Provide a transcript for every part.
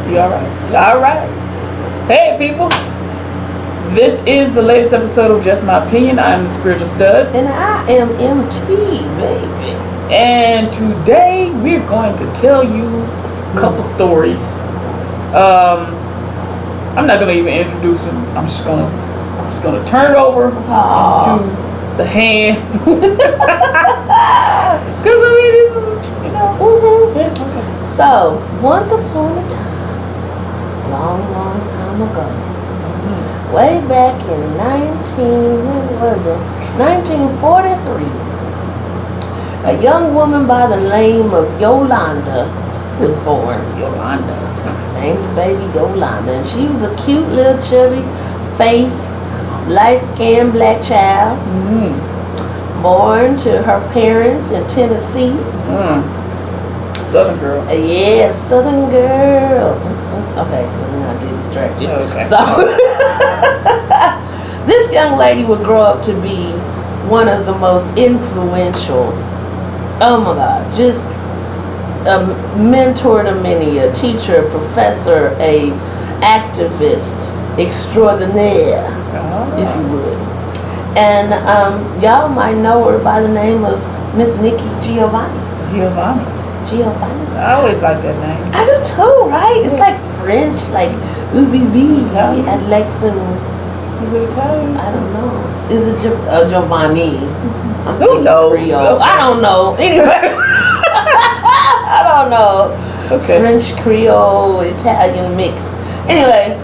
You alright? Alright. Hey, people. This is the latest episode of Just My Opinion. I'm the Spiritual Stud. And I am MT, baby. And today we're going to tell you a couple stories. I'm not going to even introduce them. I'm just going to turn it over to the hands. Because, I mean, this is, you know. Okay. So, once upon a time, long time ago, way back in 1943, a young woman by the name of Yolanda was born. Yolanda. Named the baby Yolanda. And she was a cute little chubby face, light-skinned black child. Born to her parents in Tennessee. Southern girl. Yeah, Southern girl. Okay, let me not get distracted. Okay. So, this young lady would grow up to be one of the most influential, oh my God, just a mentor to many, a teacher, a professor, a activist extraordinaire, if you would. And y'all might know her by the name of Miss Nikki Giovanni. Giovanni. I always like that name. I do too, right? It's like French, like Italian. and like some. Is it Italian? I don't know. Is it Giovanni? Who knows? Creole. I don't know. Anyway, I don't know. Okay. French, Creole, Italian mix. Anyway,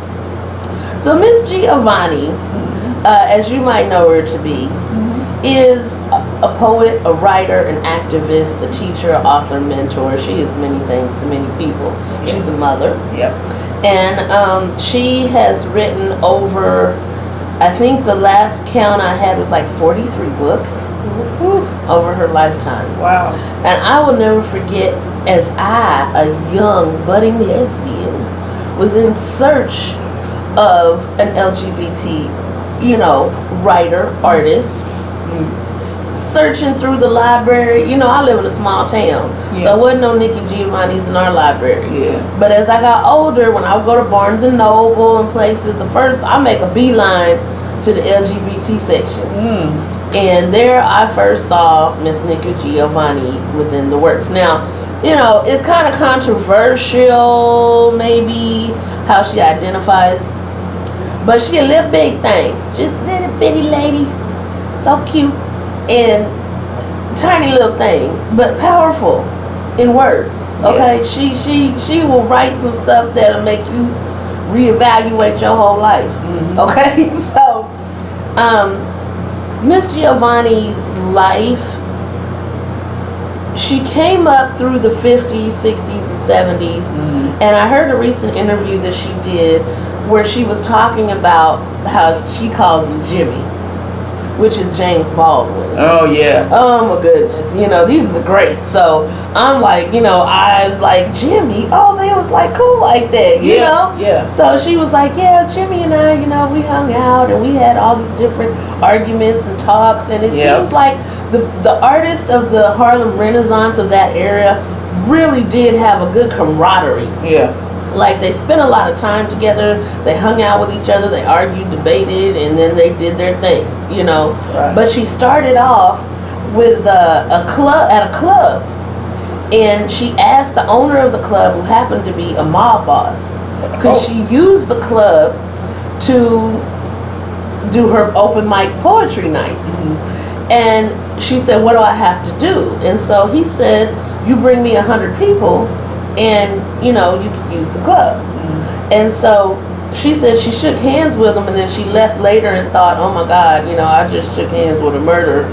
so Miss Giovanni, as you might know her to be, is a poet, a writer, an activist, a teacher, author, mentor. She is many things to many people. She's a mother. Yep. And she has written over, I think the last count I had was like 43 books over her lifetime. Wow. And I will never forget, as I, a young budding lesbian, was in search of an LGBT, writer, artist, searching through the library. I live in a small town, so there wasn't no Nikki Giovanni's in our library. Yeah. But as I got older, when I would go to Barnes and Noble and places, I make a beeline to the LGBT section. And there I first saw Miss Nikki Giovanni within the works. Now, it's kind of controversial, maybe, how she identifies. But she a little big thing. Just a little bitty lady. So cute. And tiny little thing. But powerful in words. Okay? Yes. She will write some stuff that'll make you reevaluate your whole life. Okay? So, Miss Giovanni's life, she came up through the 50s, 60s, and 70s. And I heard a recent interview that she did where she was talking about how she calls him Jimmy, which is James Baldwin. Oh, yeah. Oh, my goodness. These are the greats. So I'm like, eyes like, Jimmy? Oh, they was like cool like that, you know? Yeah. So she was like, yeah, Jimmy and I, we hung out and we had all these different arguments and talks. And it seems like the artists of the Harlem Renaissance of that era really did have a good camaraderie. Yeah. Like, they spent a lot of time together, they hung out with each other, they argued, debated, and then they did their thing, Right. But she started off with a club, and she asked the owner of the club, who happened to be a mob boss, because she used the club to do her open mic poetry nights. And she said, what do I have to do? And so he said, you bring me 100 people, and you can use the club. And so she said she shook hands with him, and then she left later and thought, oh my God, I just shook hands with a murderer.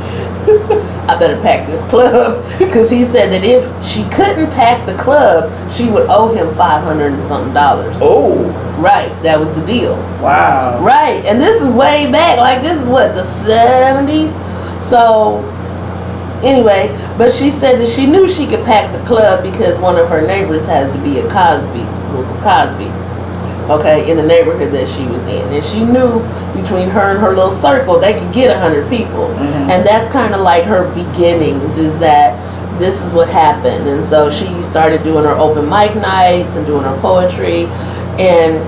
I better pack this club. Because he said that if she couldn't pack the club, she would owe him $500 and something. Oh. Right, that was the deal. Wow. Right, and this is way back, like this is what, the 70s? So anyway, but she said that she knew she could pack the club because one of her neighbors had to be a Cosby, okay, in the neighborhood that she was in. And she knew between her and her little circle, they could get 100 people. And that's kind of like her beginnings, is that this is what happened. And so she started doing her open mic nights and doing her poetry, and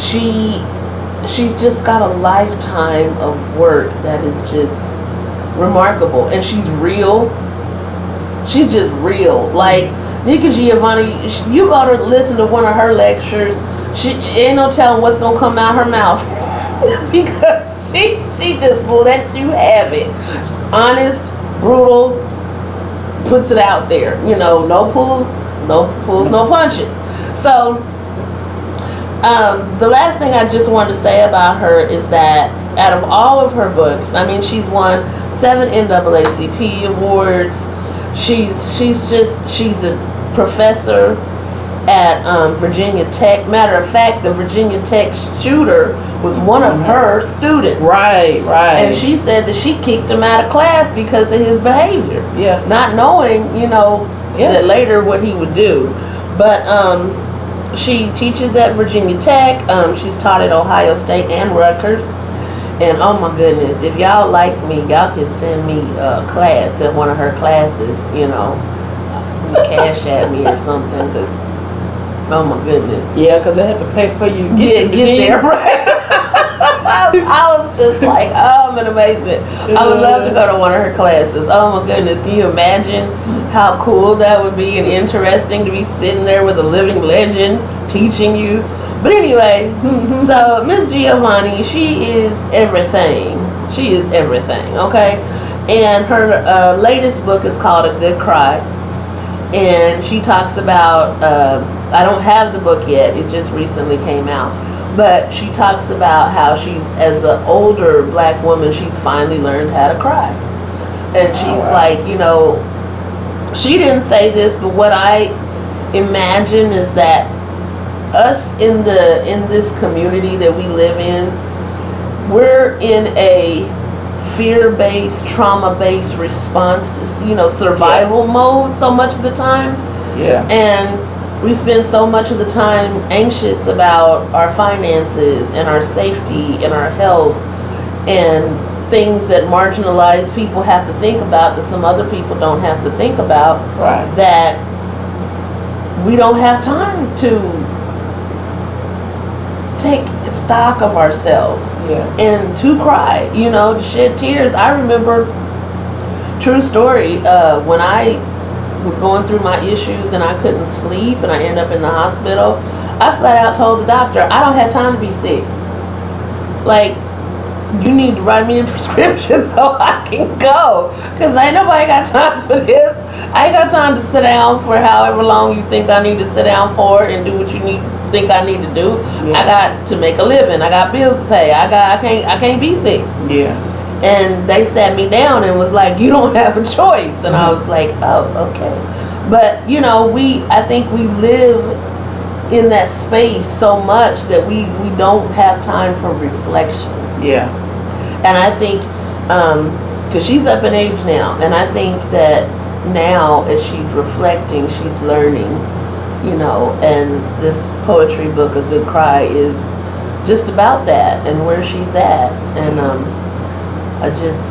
she's just got a lifetime of work that is just remarkable. And she's real. She's just real. Like Nikki Giovanni, you gotta listen to one of her lectures. She ain't no telling what's gonna come out her mouth because she just lets you have it. Honest, brutal, puts it out there. You know, no pulls, no punches. So the last thing I just wanted to say about her is that out of all of her books, I mean, she's won 7 NAACP awards. She's a professor at Virginia Tech. Matter of fact, the Virginia Tech shooter was one of her students. Right. And she said that she kicked him out of class because of his behavior. Yeah. Not knowing, that later what he would do. But she teaches at Virginia Tech. She's taught at Ohio State and Rutgers. And oh my goodness, if y'all like me, y'all can send me a class to one of her classes, cash at me or something, because oh my goodness. Yeah, because they have to pay for you to get there, right? I was just like, oh, I'm in amazement. I would love to go to one of her classes. Oh my goodness, can you imagine how cool that would be and interesting to be sitting there with a living legend teaching you? But anyway, so Miss Giovanni, she is everything. She is everything, okay? And her latest book is called A Good Cry. And she talks about, I don't have the book yet, it just recently came out. But she talks about how she's, as an older black woman, she's finally learned how to cry. And she's like, she didn't say this, but what I imagine is that us in this community that we live in, we're in a fear-based, trauma-based response to survival mode so much of the time. Yeah. And we spend so much of the time anxious about our finances and our safety and our health and things that marginalized people have to think about that some other people don't have to think about. Right. That we don't have time to take stock of ourselves and to cry, to shed tears. I remember, true story, when I was going through my issues and I couldn't sleep and I ended up in the hospital, I flat out told the doctor, I don't have time to be sick. Like, you need to write me a prescription so I can go, because ain't nobody got time for this. I ain't got time to sit down for however long you think I need to sit down for and do what you think I need to do. Yeah. I got to make a living. I got bills to pay. I can't be sick. Yeah. And they sat me down and was like, you don't have a choice. And I was like, oh, okay. But I think we live in that space so much that we don't have time for reflection. Yeah. And I think, because she's up in age now, and I think that now as she's reflecting, she's learning, and this poetry book, A Good Cry, is just about that and where she's at. And I just,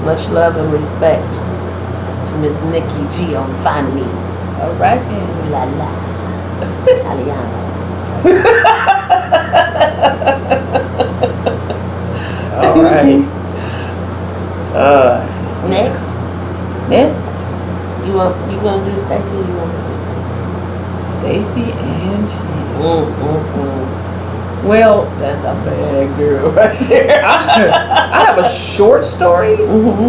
much love and respect to Miss Nikki Giovanni. All right then. La la. Italiano. All right. Next. You gonna do Stacey or you want to do Stacey and Chinn. Well, that's a bad girl right there. I have a short story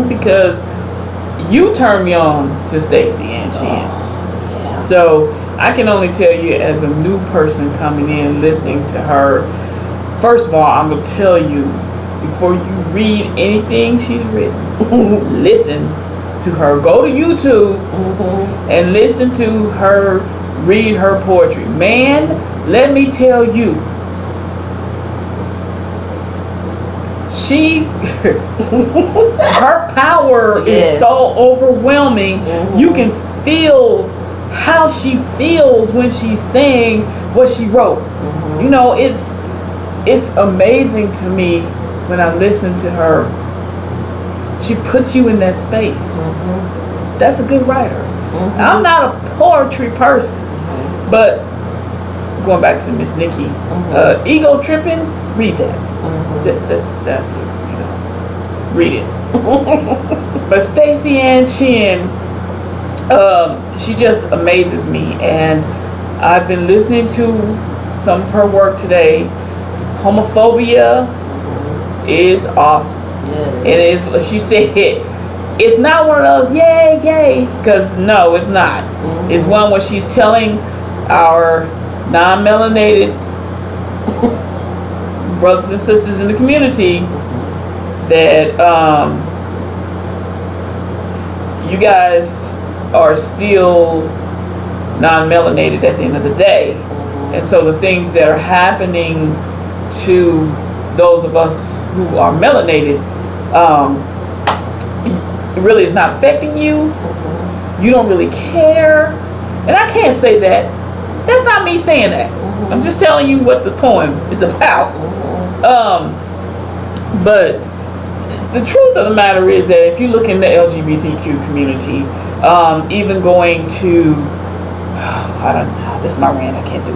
because you turned me on to Stacey and Chinn. Yeah. So I can only tell you, as a new person coming in, listening to her, first of all, I'm going to tell you, before you read anything she's written, listen to her. Go to YouTube and listen to her read her poetry. Man, let me tell you, her power is so overwhelming. You can feel how she feels when she's saying what she wrote. It's amazing to me when I listen to her. She puts you in that space. That's a good writer. Mm-hmm. I'm not a poetry person, but going back to Miss Nikki, ego tripping. Read that. Just that's read it. But Stacey and Chinn, she just amazes me, and I've been listening to some of her work today. Homophobia is awesome. It is. She said it's not one of those yay gay, because no, it's not. It's one where she's telling our non-melanated brothers and sisters in the community that you guys are still non-melanated at the end of the day, and so the things that are happening to those of us who are melanated, it really is not affecting you. You don't really care, and I can't say that. That's not me saying that. I'm just telling you what the poem is about. But the truth of the matter is that if you look in the LGBTQ community, even going to, I don't know, this is my rant, I can't do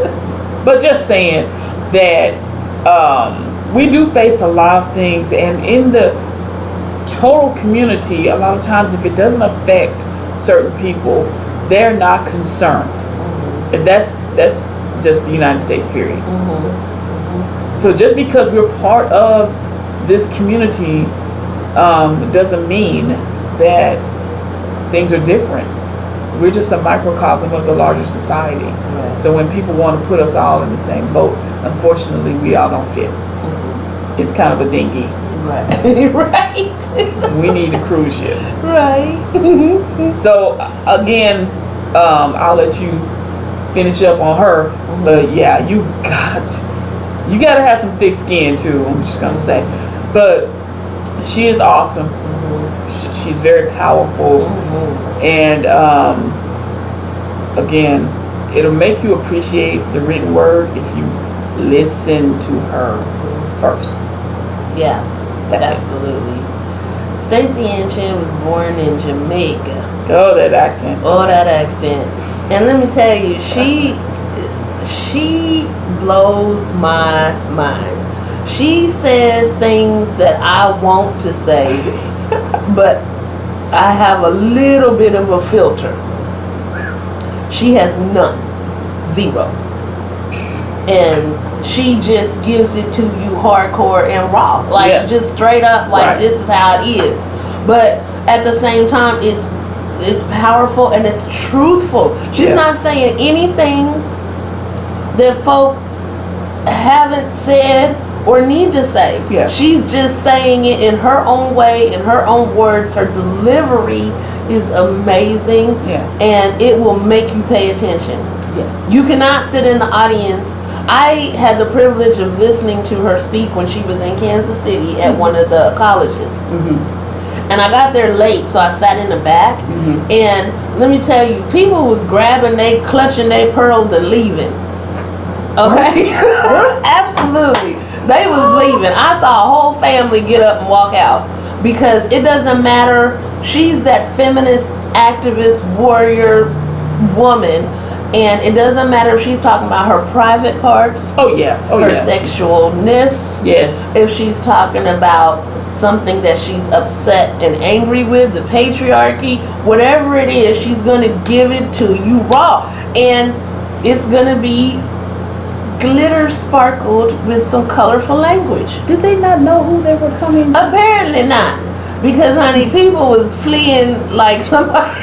it. But just saying that we do face a lot of things, and in the total community, a lot of times if it doesn't affect certain people, they're not concerned. And that's just the United States, period. So just because we're part of this community doesn't mean that things are different. We're just a microcosm of the larger society. Right. So when people want to put us all in the same boat, unfortunately, we all don't fit. It's kind of a dinghy. Right. Right. We need a cruise ship. Right. So again, I'll let you finish up on her, but yeah, you gotta have some thick skin too. I'm just gonna say, but she is awesome. She's very powerful, and again, it'll make you appreciate the written word if you listen to her first. Yeah, that's absolutely. Stacey Ann Chinn was born in Jamaica. Oh, that accent. Oh, that accent. And let me tell you, she blows my mind. She says things that I want to say, but I have a little bit of a filter. She has none. Zero. And she just gives it to you hardcore and raw. Like, just straight up, like, this is how it is. But at the same time, it's powerful and it's truthful. She's not saying anything that folk haven't said or need to say. She's just saying it in her own way, in her own words. Her delivery is amazing, and it will make you pay attention. You cannot sit in the audience. I had the privilege of listening to her speak when she was in Kansas City at one of the colleges. And I got there late, so I sat in the back. And let me tell you, people was clutching their pearls and leaving. Okay? Absolutely. They was leaving. I saw a whole family get up and walk out. Because it doesn't matter. She's that feminist, activist, warrior woman. And it doesn't matter if she's talking about her private parts. Her sexualness. If she's talking about something that she's upset and angry with, the patriarchy, whatever it is, she's going to give it to you raw. And it's going to be glitter sparkled with some colorful language. Did they not know who they were coming to? Apparently not. Because, honey, people was fleeing like somebody...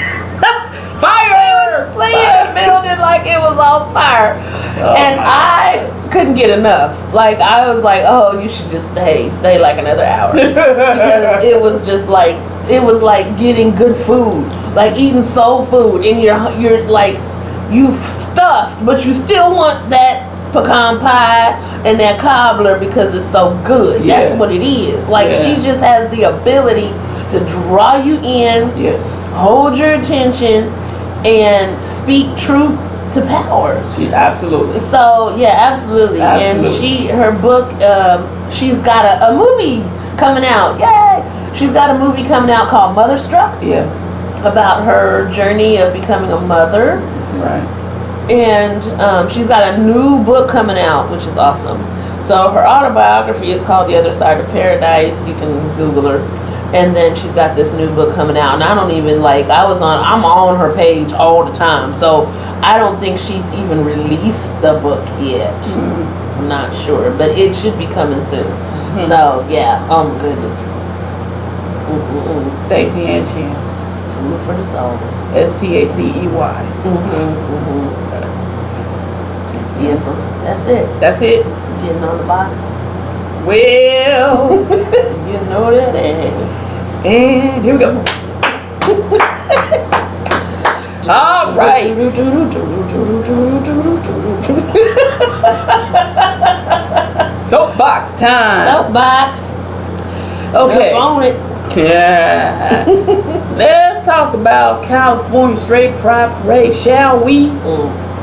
Fire! Fleeing the building like it was on fire. And I couldn't get enough. Like, I was like, oh, you should just stay like another hour. Because it was just like, it was like getting good food, like eating soul food, and you're like, you've stuffed, but you still want that pecan pie and that cobbler because it's so good. That's what it is. Like, she just has the ability to draw you in, hold your attention, and speak truth to power. Absolutely. So absolutely. And her book, she's got a movie coming out. Yay! She's got a movie coming out called Motherstruck. about her journey of becoming a mother. Right. And she's got a new book coming out, which is awesome. So her autobiography is called The Other Side of Paradise. You can Google her. And then she's got this new book coming out. And I don't even I'm on her page all the time. So I don't think she's even released the book yet. I'm not sure. But it should be coming soon. So yeah, oh my goodness. Stacey and Chinn. Food for the soul. Stacey. Yeah, that's it. That's it. Getting on the box. Well, You know that, and here we go. All right. Soapbox time. Soapbox. Okay. Up on it. Yeah. Let's talk about California Straight Pride Parade, shall we?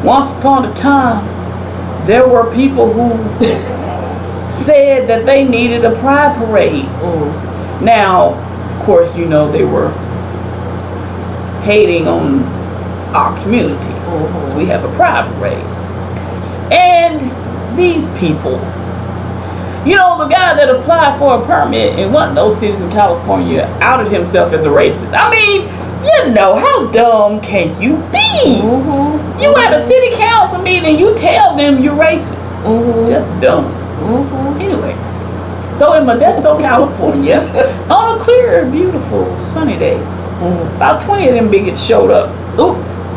Once upon a time, there were people who said that they needed a pride parade. Now, of course, you know they were hating on our community. So we have a pride parade. And these people, you know, the guy that applied for a permit in one of those cities in California outed himself as a racist. I mean, you know, how dumb can you be? You at a city council meeting, you tell them you're racist. Just dumb. Anyway, so in Modesto, California, on a clear, beautiful, sunny day, about 20 of them bigots showed up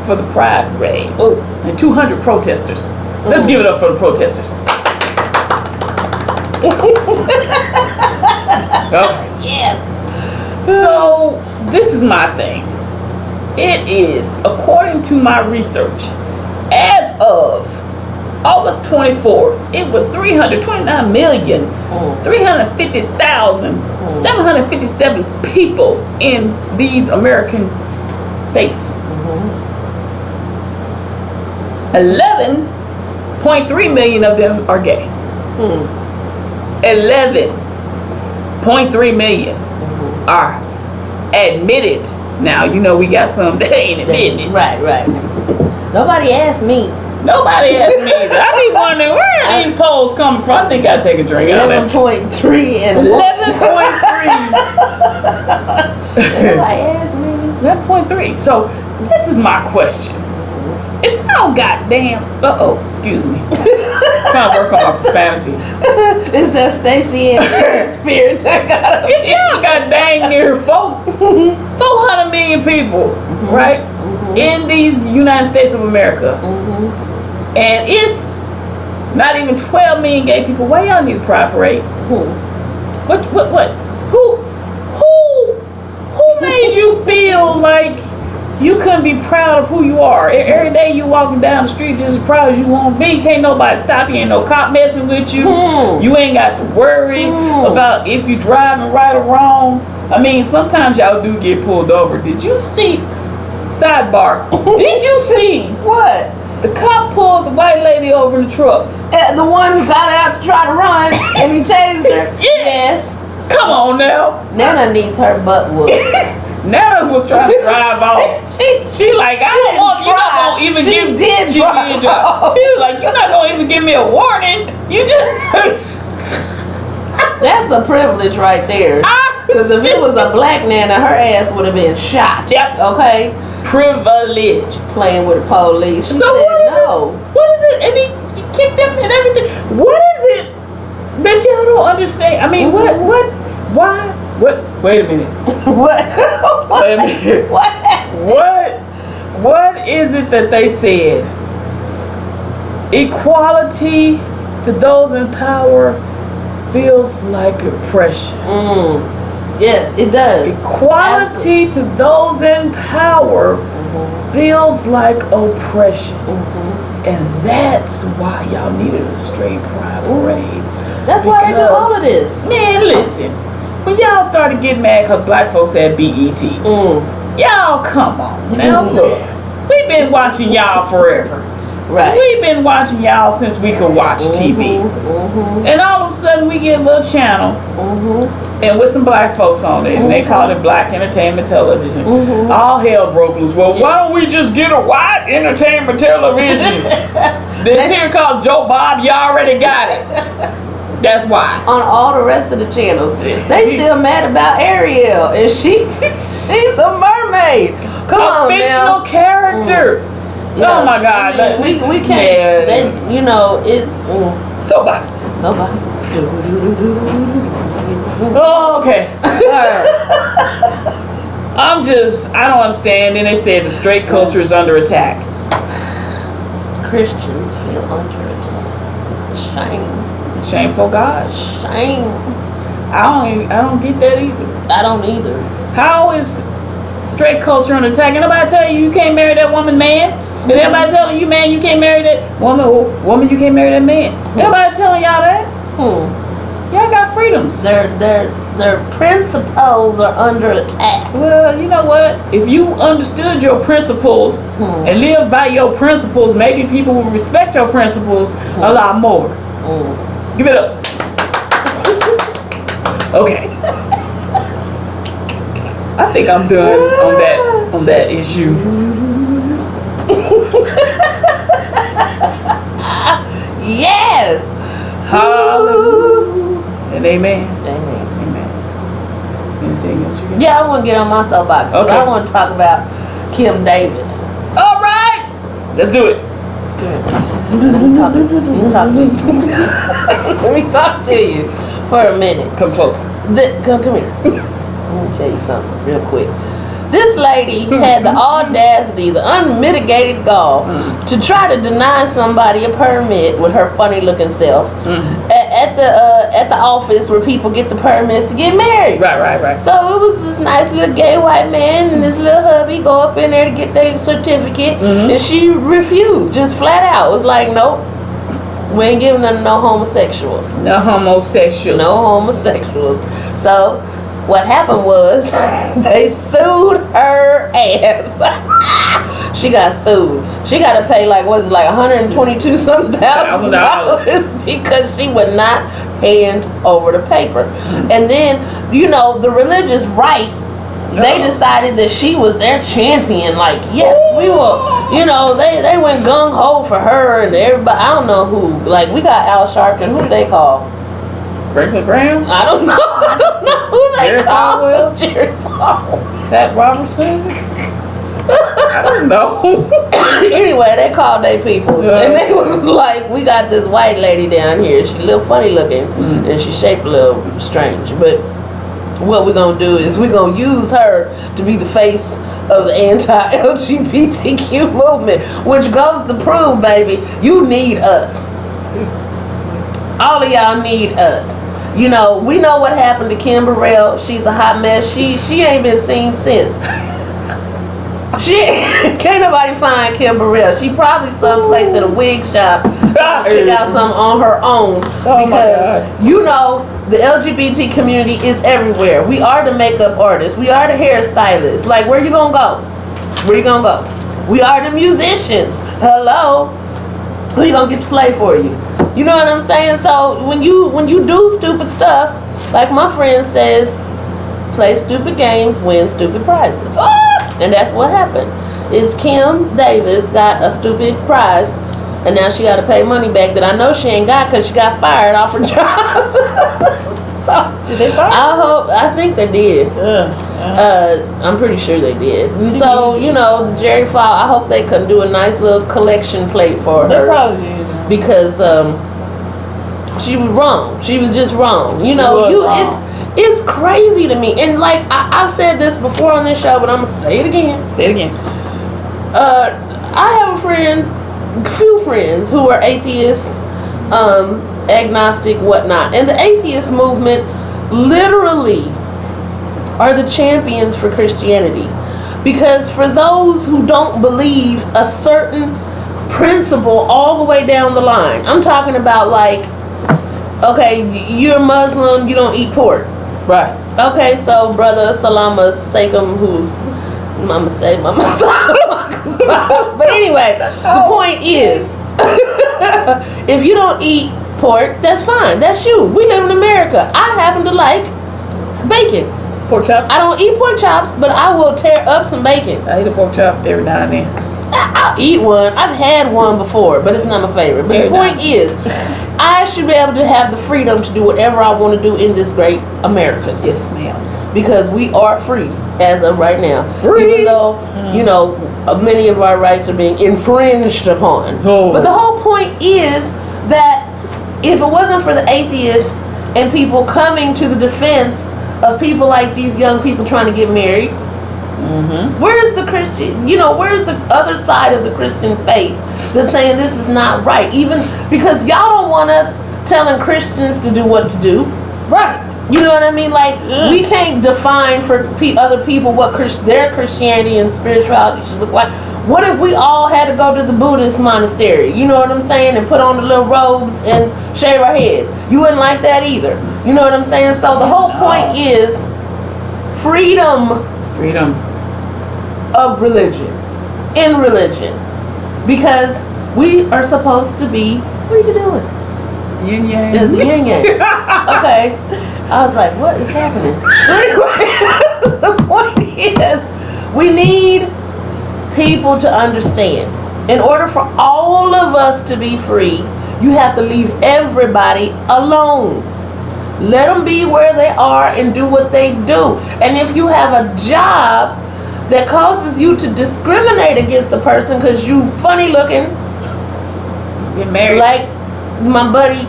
for the Pride Parade. And 200 protesters. Let's give it up for the protesters. Yes. So, this is my thing. It is, according to my research, as of August 24th, it was 329,350,757 people in these American states. 11.3 million of them are gay. 11.3 million are admitted. Now, you know we got some that ain't admitting it. Right. Nobody asked me. Nobody asked me that. I be wondering, where are these polls coming from? I think I'd take a drink out of that. 11.3 and 11.3. Nobody asked me. 11.3. So, this is my question. If y'all goddamn, excuse me. Trying to work on my profanity. It's that Stacey and Chinn spirit that got If y'all got dang near 400 million people, right, in these United States of America, and it's not even 12 million gay people, why y'all need a pride parade? What? Who made you feel like you couldn't be proud of who you are? Every day you walking down the street just as proud as you want to be. Can't nobody stop you. Ain't no cop messing with you. You ain't got to worry about if you driving right or wrong. I mean, sometimes y'all do get pulled over. Did you see, sidebar, did you see What? the cop pulled the white lady over in the truck? The one who got out to try to run and he chased her? Yes. Come on now. Nana needs her butt whooped. Nana was trying to drive off. She like, I don't want, you're not gonna even She give. did She drive did drive. She was like, you're not gonna even give me a warning. You just. That's a privilege right there. Because if it was a black Nana, her ass would have been shot. Yep. Okay? Privilege. Playing with the police. She So said what is no. it? What is it? And he kicked them and everything. What is it that y'all don't understand? I mean, what? Why? What? Wait a minute. What? Wait a minute. What is it that they said? Equality to those in power feels like oppression. Yes, it does. Equality to those in power feels like oppression. And that's why y'all needed a straight pride parade. That's why they do all of this. Man, listen. When y'all started getting mad because black folks had BET, y'all come on. Now look, we've been watching y'all forever. Right. We've been watching y'all since we could watch TV. And all of a sudden we get a little channel and with some black folks on it, and they called it Black Entertainment Television. All hell broke loose. Well, why don't we just get a white entertainment television? This here called Joe Bob, you already got it. That's why. On all the rest of the channels, they still mad about Ariel, and she's a mermaid. Come on, fictional character. Oh my God! I mean, we can't. They, you know it. Soapbox. Soapbox. Oh, okay. Alright. I don't understand. Then they said the straight culture is under attack. Christians feel under attack. It's a shame. Shameful God. Shame. I don't get that either. I don't either. How is straight culture under attack? Ain't nobody tell you can't marry that woman, man? Did anybody telling you, man, you can't marry that woman? Woman, you can't marry that man? Anybody telling y'all that? Y'all got freedoms. Their principles are under attack. Well, you know what? If you understood your principles and lived by your principles, maybe people will respect your principles a lot more. Give it up. Okay. I think I'm done on that issue. Yes. Hallelujah. And amen. Amen. Anything else you got? Yeah, I want to get on my soapbox. Okay. I want to talk about Kim Davis. All right. Let's do it. Let me talk to you. Let me talk to you for a minute. Come closer. Come here. Let me tell you something real quick. This lady had the audacity, the unmitigated gall, to try to deny somebody a permit with her funny-looking self at the office where people get the permits to get married. Right. So it was this nice little gay white man and this little hubby go up in there to get their certificate, and she refused, just flat out. Was like, nope, we ain't giving them no homosexuals. No homosexuals. No homosexuals. So what happened was they sued her ass. She got sued. She got to pay like $122 something thousand because she would not hand over the paper. And then the religious right, they decided that she was their champion. Like, yes, we will. They went gung ho for her and everybody. I don't know who. Like, we got Al Sharpton. Who do they call? Franklin Graham? I don't know who they Jerry call. Falwell? Jerry Falwell. Pat Robertson? I don't know. Anyway, they called their peoples, and they was like, we got this white lady down here. She a little funny looking, and she shaped a little strange. But what we're going to do is we're going to use her to be the face of the anti-LGBTQ movement, which goes to prove, baby, you need us. All of y'all need us. We know what happened to Kim Burrell. She's a hot mess. She ain't been seen since. Can't nobody find Kim Burrell. She probably someplace in a wig shop pick out something on her own, because the LGBT community is everywhere. We are the makeup artists. We are the hairstylists. Like, where you gonna go? Where you gonna go? We are the musicians. Hello, who you gonna get to play for you? You know what I'm saying? So when you do stupid stuff, like my friend says, play stupid games, win stupid prizes. And that's what happened. Is Kim Davis got a stupid prize, and now she got to pay money back that I know she ain't got because she got fired off her job. So did they fire? I think they did. I'm pretty sure they did. So the Jerry Falwell, I hope they can do a nice little collection plate for her. They probably did. Because she was wrong. She was just wrong. It's crazy to me. And like I've said this before on this show, but I'm gonna say it again. Say it again. I have a few friends who are atheists, agnostic, whatnot, and the atheist movement literally are the champions for Christianity. Because for those who don't believe a certain principle all the way down the line, I'm talking about like, okay, you're Muslim, you don't eat pork. Right. Okay, so brother Salama Sekum, who's Mama but anyway, the point is, if you don't eat pork, that's fine. That's you. We live in America. I happen to like Bacon. Pork chop? I don't eat pork chops, but I will tear up some bacon. I eat a pork chop every now and then. I'll eat one. I've had one before, but it's not my favorite. But the point is, I should be able to have the freedom to do whatever I want to do in this great America. Yes, ma'am. Because we are free as of right now. Free? Even though, you know, many of our rights are being infringed upon. Oh. But the whole point is that if it wasn't for the atheists and people coming to the defense of people like these young people trying to get married, where's the Christian, you know, where's the other side of the Christian faith that's saying this is not right? Even because y'all don't want us telling Christians to do what to do. Right. You know what I mean? Like, we can't define for other people what their Christianity and spirituality should look like. What if we all had to go to the Buddhist monastery? You know what I'm saying? And put on the little robes and shave our heads. You wouldn't like that either. You know what I'm saying? So the whole point is freedom. Freedom. Of religion. In religion. Because we are supposed to be, what are you doing? Yin yang. It's yin yang. Okay. I was like, what is happening? So anyway, the point is, we need people to understand. In order for all of us to be free, you have to leave everybody alone. Let them be where they are and do what they do. And if you have a job that causes you to discriminate against a person because you funny looking, Get married. like my buddy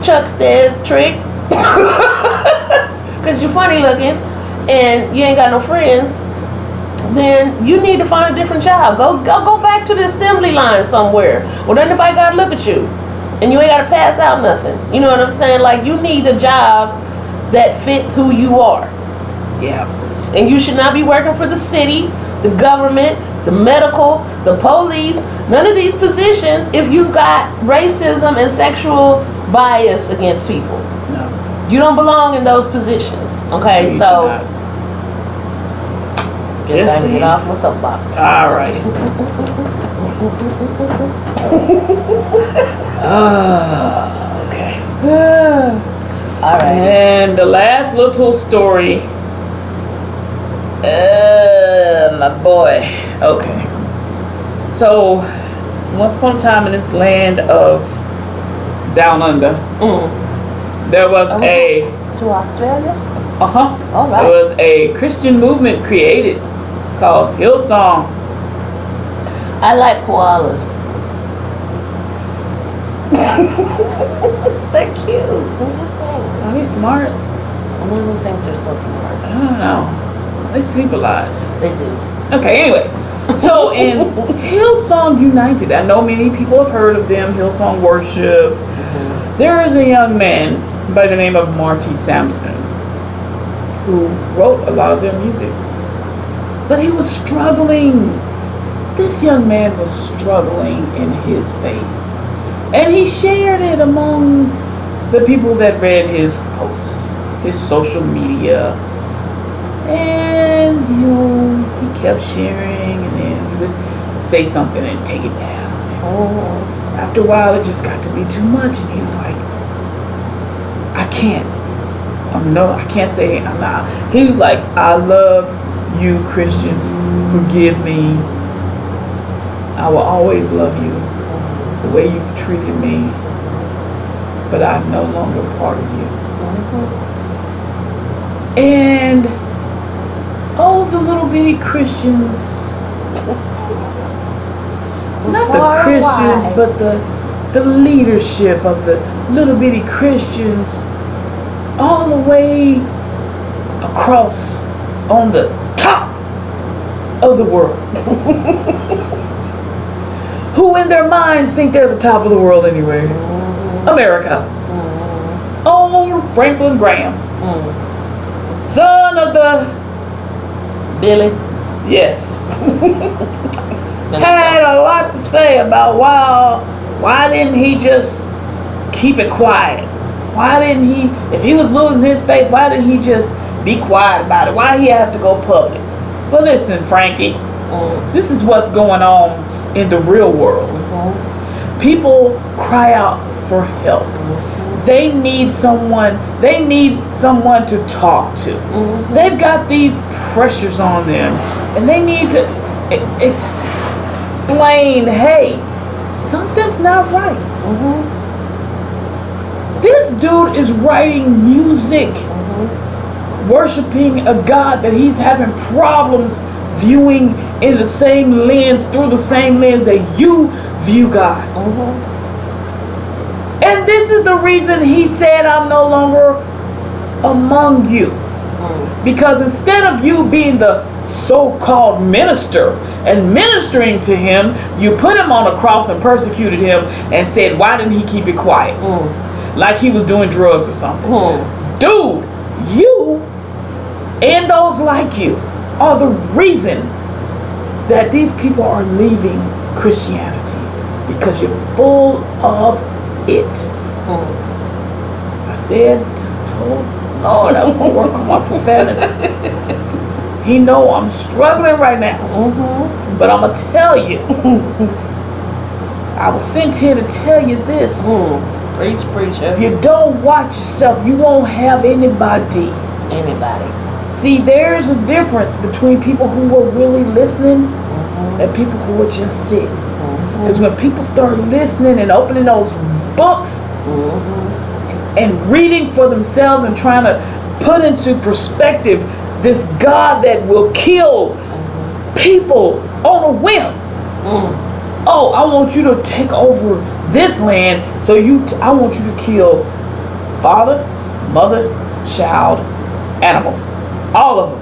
Chuck says, trick, because you're funny looking and you ain't got no friends, then you need to find a different job. Go back to the assembly line somewhere where nobody got to look at you and you ain't got to pass out nothing. You know what I'm saying? Like, you need a job that fits who you are. Yeah. And you should not be working for the city, the government, the medical, the police, none of these positions if you've got racism and sexual bias against people. No. You don't belong in those positions. Okay, You so do not. guess Just I can get saying. off my soapbox. All right. Okay. All right. And the last little story. My boy. Okay. So, once upon a time in this land of down under, there was a To Australia? All right. There was a Christian movement created called Hillsong. I like koalas. They're cute. I'm just saying. Are they smart? I don't think they're so smart. I don't know. They sleep a lot. They do. Okay, anyway. So in Hillsong United, I know many people have heard of them, Hillsong Worship. There is a young man by the name of Marty Sampson who wrote a lot of their music. But he was struggling. This young man was struggling in his faith. And he shared it among the people that read his posts, his social media. And, you know, he kept sharing and then he would say something and take it down. After a while, it just got to be too much. And he was like, I can't. I can't say I'm not. He was like, I love you, Christians. Forgive me. I will always love you the way you've treated me. But I'm no longer part of you. And all the little bitty Christians, not the Christians, but the leadership of the little bitty Christians all the way across on the top of the world, who in their minds think they're the top of the world anyway. America. Old Franklin Graham, son of the Billy. Yes. Had a lot to say about why didn't he just keep it quiet? Why didn't he, if he was losing his faith, why didn't he just be quiet about it? Why he have to go public? But listen, Frankie, this is what's going on in the real world. People cry out for help. they need someone to talk to. Mm-hmm. They've got these pressures on them, and they need to explain, hey, something's not right. Mm-hmm. This dude is writing music, worshiping a God that he's having problems viewing in the same lens, through the same lens that you view God. Mm-hmm. And this is the reason he said, I'm no longer among you. Because instead of you being the so-called minister and ministering to him, you put him on a cross and persecuted him and said, why didn't he keep it quiet? Like he was doing drugs or something. Dude, you and those like you are the reason that these people are leaving Christianity, because you're full of it. I said, told Lord I was going to work on my profanity. He know I'm struggling right now. But I'm going to tell you. I was sent here to tell you this. Preach, preacher. If you don't watch yourself, you won't have anybody. See, there's a difference between people who are really listening and people who are just sitting. Because when people start listening and opening those books and reading for themselves and trying to put into perspective this God that will kill people on a whim. Oh, I want you to take over this land, so I want you to kill father, mother, child, animals, all of them.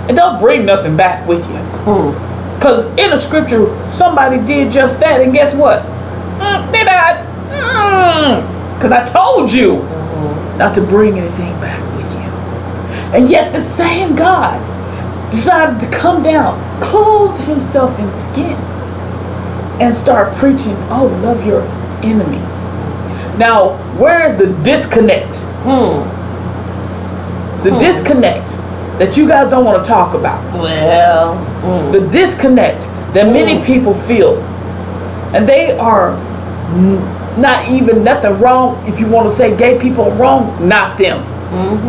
And don't bring nothing back with you. Because in the scripture, somebody did just that, and guess what? They died. Because I told you not to bring anything back with you. And yet the same God decided to come down, clothe himself in skin, and start preaching, oh, love your enemy. Now, where is the disconnect? The disconnect that you guys don't want to talk about. Well, the disconnect that many people feel. And they are not even nothing wrong. If you want to say gay people are wrong, not them.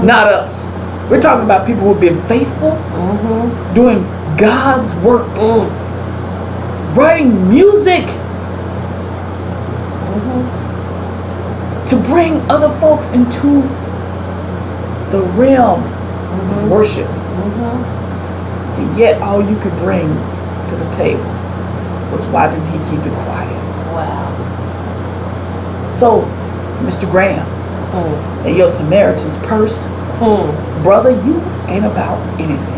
Not us. We're talking about people who have been faithful, doing God's work, writing music to bring other folks into the realm of worship. And yet all you could bring to the table was, why didn't he keep it quiet? wow. So, Mr. Graham, and your Samaritan's purse, brother, you ain't about anything.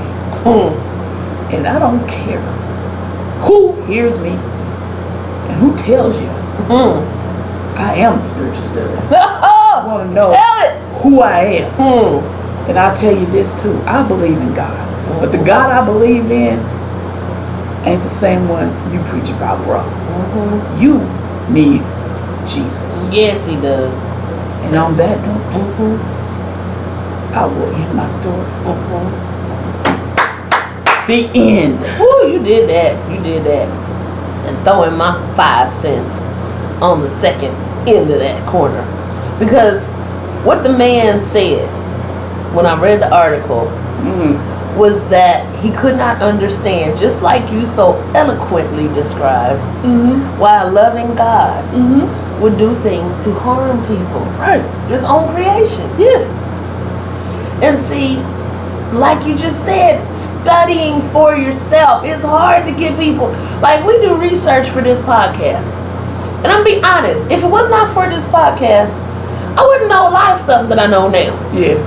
And I don't care who hears me and who tells you. I am a spiritual student. I want to know who I am. And I'll tell you this too. I believe in God. But the God I believe in ain't the same one you preach about, bro. You need Jesus. Yes, he does. And on that note, I will end my story. The end. Woo, you did that. You did that. And throwing my 5 cents on the second end of that corner. Because what the man said when I read the article was that he could not understand, just like you so eloquently described, why a loving God would do things to harm people. Right. His own creation. Yeah. And see, like you just said, studying for yourself. It's hard to get people, like we do research for this podcast. And I'm being honest, if it was not for this podcast, I wouldn't know a lot of stuff that I know now. Yeah.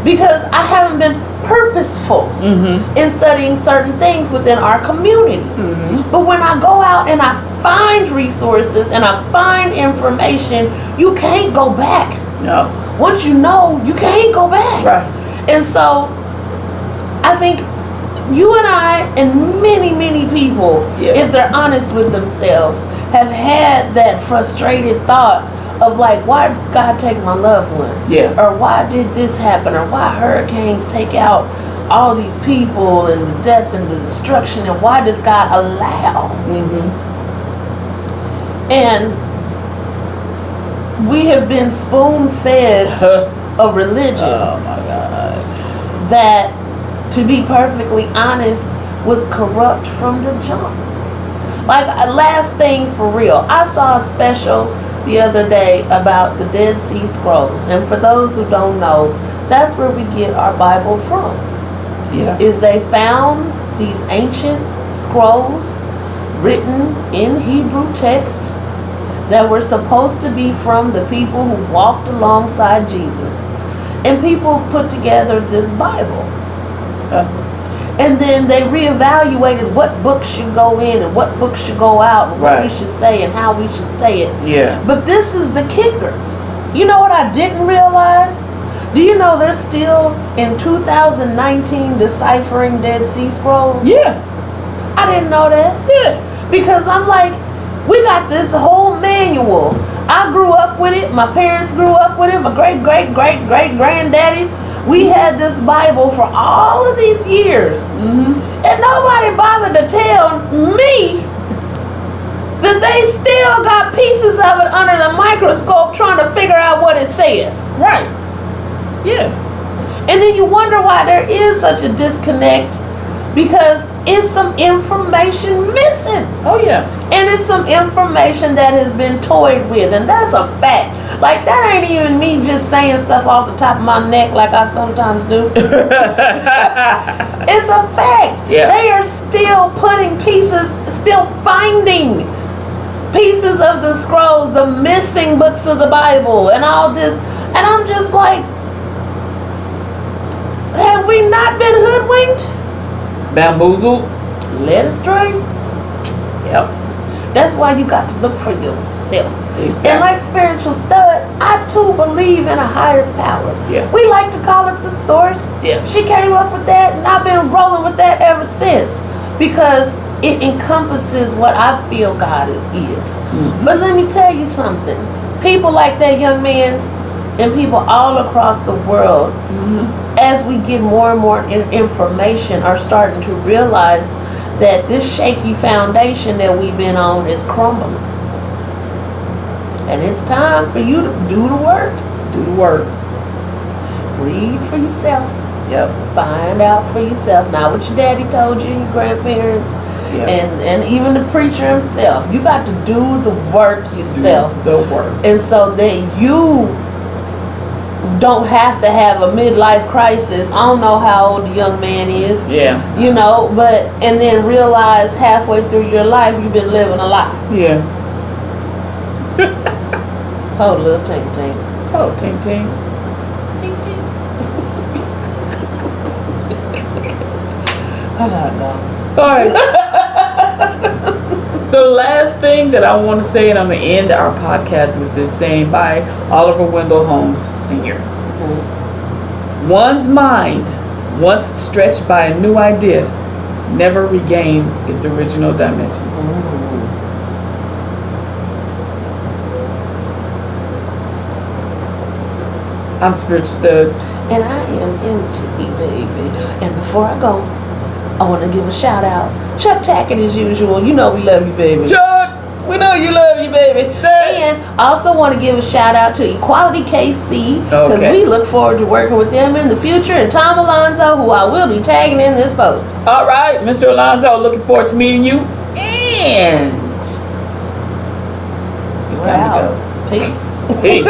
Because I haven't been purposeful in studying certain things within our community. But when I go out and I find resources and I find information, you can't go back. No. Once you know, you can't go back. Right. And so I think you and I and many, many people, if they're honest with themselves, have had that frustrated thought of like, why did God take my loved one? Yeah. Or why did this happen? Or why hurricanes take out all these people and the death and the destruction? And why does God allow? And we have been spoon-fed a religion Oh my God. that, to be perfectly honest, was corrupt from the jump. Like, last thing for real, I saw a special the other day about the Dead Sea Scrolls, and for those who don't know, that's where we get our Bible from. Yeah. Is they found these ancient scrolls written in Hebrew text that were supposed to be from the people who walked alongside Jesus, and people put together this Bible. And then they reevaluated what books should go in and what books should go out and what we should say and how we should say it. Yeah. But this is the kicker. You know what I didn't realize? Do you know they're still in 2019 deciphering Dead Sea Scrolls? Yeah. I didn't know that. Yeah. Because I'm like, we got this whole manual. I grew up with it. My parents grew up with it. My great-great-great-great-granddaddies. We had this Bible for all of these years. Mm-hmm. And nobody bothered to tell me that they still got pieces of it under the microscope trying to figure out what it says. Right. Yeah. And then you wonder why there is such a disconnect, because it's some information missing. Oh yeah. And it's some information that has been toyed with, and that's a fact. Like, that ain't even me just saying stuff off the top of my neck like I sometimes do. It's a fact. Yeah. They are still putting pieces, still finding pieces of the scrolls, the missing books of the Bible, and all this. And I'm just like, have we not been hoodwinked? Bamboozled. Led astray? Yep. That's why you got to look for yourself. Exactly. And like Spiritual Stud, I too believe in a higher power. Yeah. We like to call it the source. Yes. She came up with that, and I've been rolling with that ever since, because it encompasses what I feel God is. Mm-hmm. But let me tell you something. People like that young man and people all across the world, as we get more and more information, are starting to realize that this shaky foundation that we've been on is crumbling. And it's time for you to do the work. Do the work. Read for yourself. Yep. Find out for yourself. Not what your daddy told you, your grandparents, Yep. and even the preacher himself. You got to do the work yourself. Do the work. And so that you don't have to have a midlife crisis. I don't know how old the young man is. Yeah. You know, and then realize halfway through your life you've been living a lie. Yeah. Oh, little ting ting. Oh, ting ting. Ting ting. I don't know. All right. So the last thing that I want to say, and I'm going to end our podcast with this saying by Oliver Wendell Holmes Sr. One's mind, once stretched by a new idea, never regains its original dimensions. I'm Spiritual Stud. And I am empty, baby. And before I go, I want to give a shout out. Chuck Tackett as usual. You know we love you, baby. Chuck! We know you love you, baby. Hey. And I also want to give a shout out to Equality KC, because Okay. we look forward to working with them in the future, and Tom Alonso, who I will be tagging in this post. All right, Mr. Alonso, looking forward to meeting you. And it's time to go. Peace. Peace.